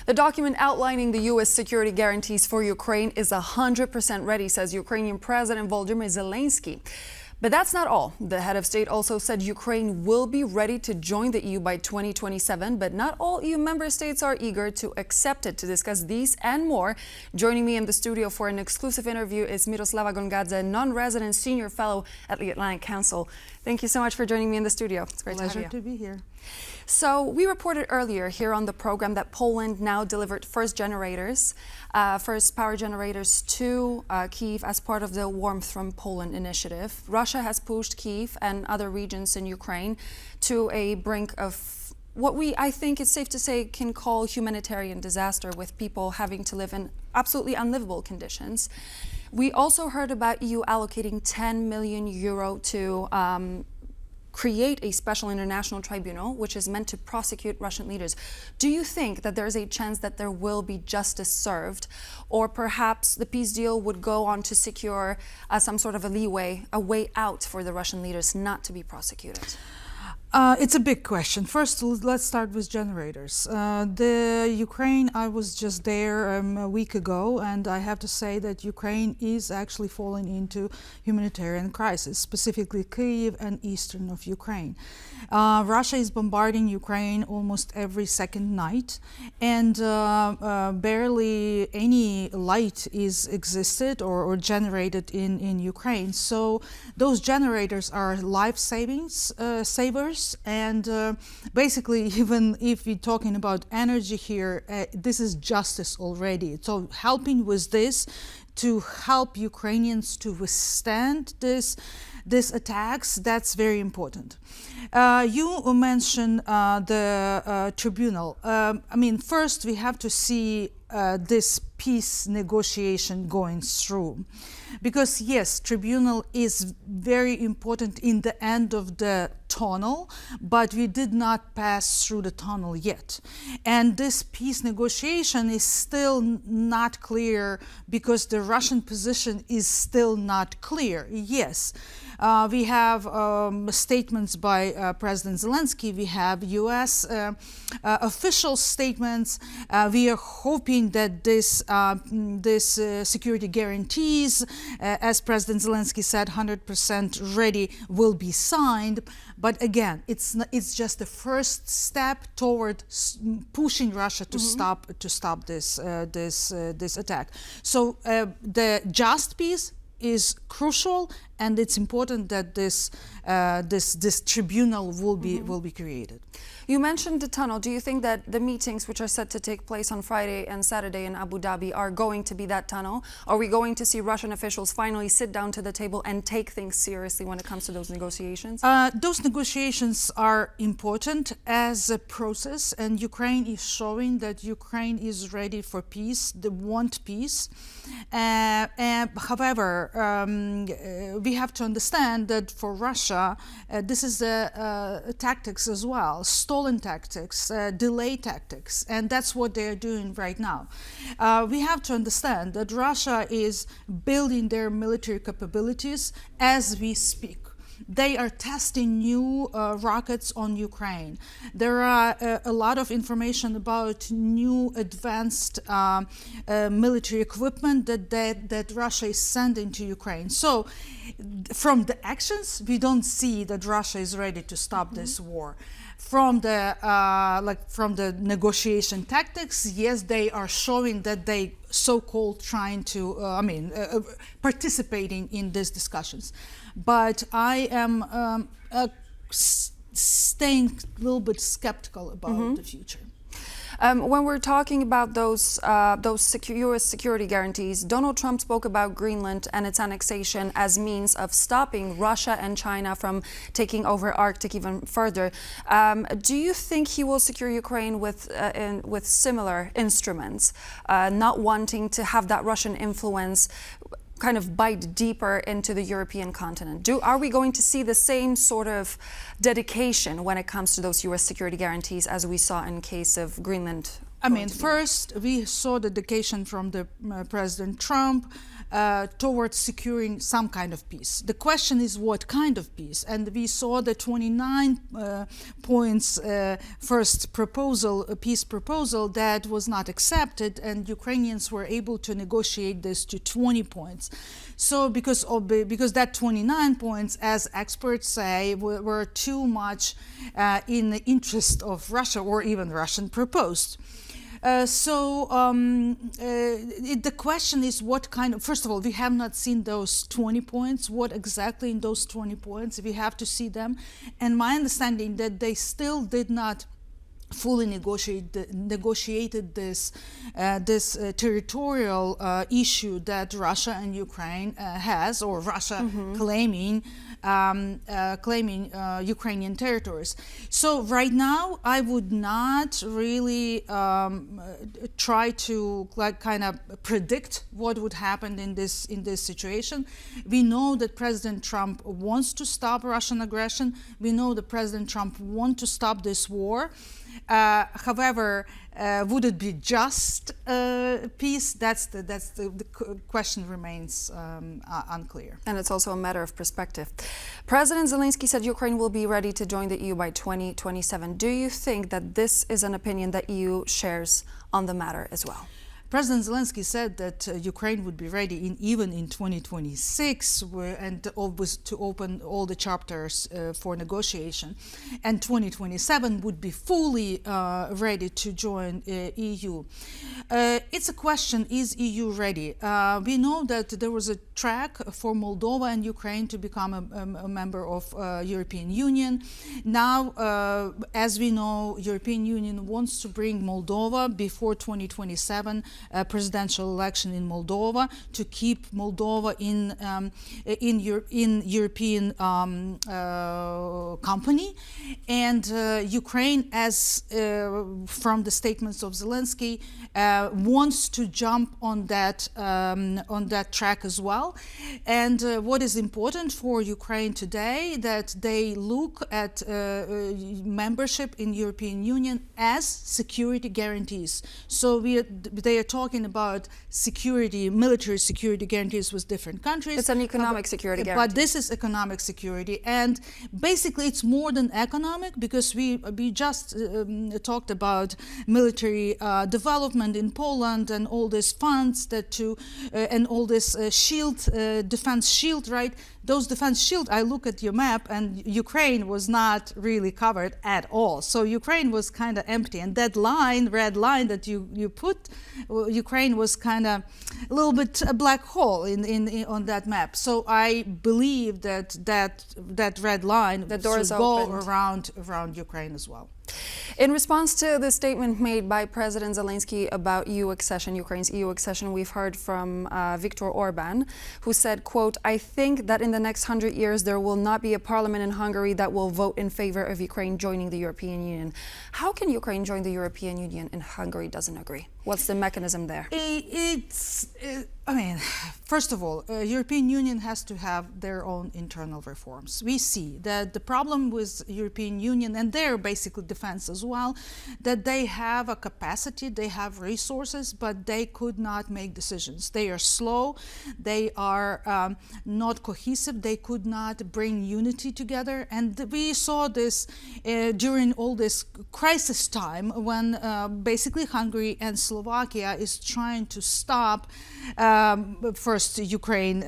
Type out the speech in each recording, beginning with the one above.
The document outlining the U.S. security guarantees for Ukraine is 100% ready, says Ukrainian President Volodymyr Zelenskyy. But that's not all. The head of state also said Ukraine will be ready to join the EU by 2027, but not all EU member states are eager to accept it. To discuss these and more, joining me in the studio for an exclusive interview is Myroslava Gongadze, non-resident senior fellow at the Atlantic Council. Thank you so much for joining me in the studio. It's great to have you. Pleasure to be here. So we reported earlier here on the program that Poland now delivered first power generators to Kyiv as part of the Warmth from Poland initiative. Russia has pushed Kyiv and other regions in Ukraine to a brink of what I think it's safe to say can call humanitarian disaster, with people having to live in absolutely unlivable conditions. We also heard about EU allocating 10 million euro to create a special international tribunal which is meant to prosecute Russian leaders. Do you think that there's a chance that there will be justice served, or perhaps the peace deal would go on to secure some sort of a leeway, a way out for the Russian leaders not to be prosecuted? It's a big question. First, let's start with generators. The Ukraine, I was just there a week ago, and I have to say that Ukraine is actually falling into humanitarian crisis, specifically Kyiv and eastern of Ukraine. Russia is bombarding Ukraine almost every second night, and barely any light is existed or generated in Ukraine. So those generators are life savers. And basically, even if we're talking about energy here, this is justice already. So helping with this to help Ukrainians to withstand these attacks, that's very important. You mentioned the tribunal. First we have to see this peace negotiation going through. Because yes, tribunal is very important in the end of the tunnel, but we did not pass through the tunnel yet. And this peace negotiation is still not clear because the Russian position is still not clear. Yes, we have statements by President Zelenskyy, we have US official statements. We are hoping that this security guarantees, as President Zelenskyy said, 100% ready, will be signed. But again, it's just the first step toward pushing Russia to stop this attack. So the just peace is crucial, and it's important that this tribunal will be created. You mentioned the tunnel. Do you think that the meetings which are set to take place on Friday and Saturday in Abu Dhabi are going to be that tunnel? Are we going to see Russian officials finally sit down to the table and take things seriously when it comes to those negotiations? Those negotiations are important as a process, and Ukraine is showing that Ukraine is ready for peace. They want peace. However, we have to understand that for Russia, this is a tactics as well. Stolen tactics, delay tactics, and that's what they are doing right now. We have to understand that Russia is building their military capabilities as we speak. They are testing new rockets on Ukraine. There are a lot of information about new advanced military equipment that Russia is sending to Ukraine. So from the actions, we don't see that Russia is ready to stop this war. From the negotiation tactics, yes, they are showing that they so-called trying to, participating in these discussions. But I am staying a little bit skeptical about the future. When we're talking about those U.S. security guarantees, Donald Trump spoke about Greenland and its annexation as means of stopping Russia and China from taking over Arctic even further. Do you think he will secure Ukraine with similar instruments, not wanting to have that Russian influence kind of bite deeper into the European continent? Are we going to see the same sort of dedication when it comes to those U.S. security guarantees as we saw in case of Greenland I mean, first we saw the dedication from the President Trump towards securing some kind of peace. The question is what kind of peace, and we saw the 29 points first proposal, a peace proposal that was not accepted, and Ukrainians were able to negotiate this to 20 points. So because that 29 points, as experts say, were too much in the interest of Russia, or even Russian proposed. The question is what kind of, first of all, we have not seen those 20 points, what exactly in those 20 points, we have to see them. And my understanding that they still did not fully negotiated this territorial issue that Russia and Ukraine has, or Russia claiming Ukrainian territories. So right now, I would not really try to kind of predict what would happen in this situation. We know that President Trump wants to stop Russian aggression. We know that President Trump wants to stop this war. However, would it be just peace? That's the question remains unclear. And it's also a matter of perspective. President Zelenskyy said Ukraine will be ready to join the EU by 2027. Do you think that this is an opinion that EU shares on the matter as well? President Zelenskyy said that Ukraine would be ready even in 2026 and to open all the chapters for negotiation, and 2027 would be fully ready to join EU. It's a question, is EU ready? We know that there was a track for Moldova and Ukraine to become a member of European Union. Now, as we know, European Union wants to bring Moldova before 2027 presidential election in Moldova, to keep Moldova in European company, and Ukraine, as from the statements of Zelenskyy, wants to jump on that track as well. And what is important for Ukraine today, that they look at membership in European Union as security guarantees. So they are talking about security, military security guarantees with different countries. It's an economic security guarantee. But this is economic security, and basically it's more than economic, because we just talked about military development in Poland and all these funds and all this defense shield, right? Those defense shield, I look at your map, and Ukraine was not really covered at all. So Ukraine was kind of empty, and that red line that you put, Ukraine was kind of a little bit a black hole on that map. So I believe that red line should go around Ukraine as well. In response to the statement made by President Zelenskyy about EU accession, Ukraine's EU accession, we've heard from Viktor Orban, who said, quote, "I think that in the next 100 years there will not be a parliament in Hungary that will vote in favor of Ukraine joining the European Union." How can Ukraine join the European Union and Hungary doesn't agree? What's the mechanism there? First of all, European Union has to have their own internal reforms. We see that the problem with European Union, and their basically defense as well, that they have a capacity, they have resources, but they could not make decisions. They are slow, they are not cohesive, they could not bring unity together. And we saw this during all this crisis time, when basically Hungary and Slovakia is trying to stop first Ukraine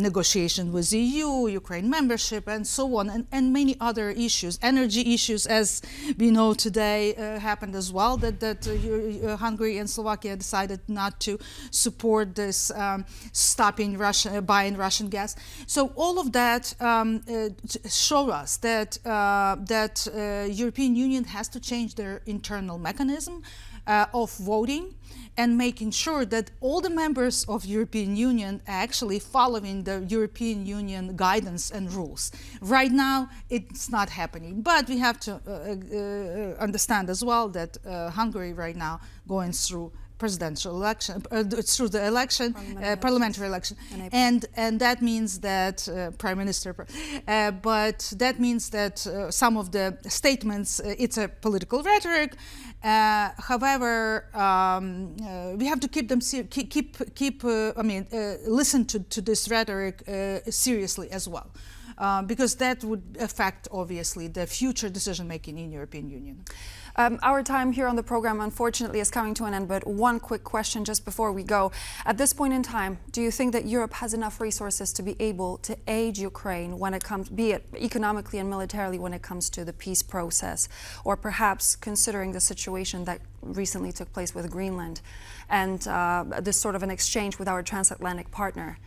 negotiation with EU, Ukraine membership, and so on, and many other issues. Energy issues, as we know today, happened as well, that Hungary and Slovakia decided not to support this stopping buying Russian gas. So all of that show us that European Union has to change their internal mechanism of voting, and making sure that all the members of European Union are actually following the European Union guidance and rules. Right now, it's not happening, but we have to understand as well that Hungary right now going through presidential election, through the election, parliamentary election, and that means that prime minister. But that means that some of the statements, it's a political rhetoric. However, we have to keep them listen to this rhetoric seriously as well. Because that would affect, obviously, the future decision-making in European Union. Our time here on the program, unfortunately, is coming to an end, but one quick question just before we go. At this point in time, do you think that Europe has enough resources to be able to aid Ukraine when it comes, be it economically and militarily, when it comes to the peace process? Or perhaps considering the situation that recently took place with Greenland and this sort of an exchange with our transatlantic partner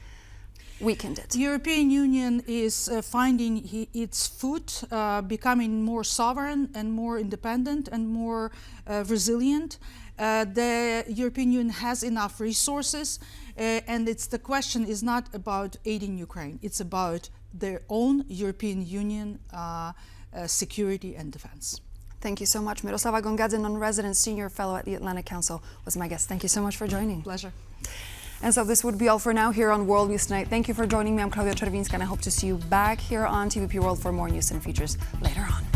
weakened it? The European Union is finding its foot, becoming more sovereign and more independent and more resilient. The European Union has enough resources, and the question is not about aiding Ukraine. It's about their own European Union security and defense. Thank you so much. Myroslava Gongadze, non-resident senior fellow at the Atlantic Council, was my guest. Thank you so much for joining. Pleasure. And so this would be all for now here on World News Tonight. Thank you for joining me. I'm Klaudia, Czerwińska, and I hope to see you back here on TVP World for more news and features later on.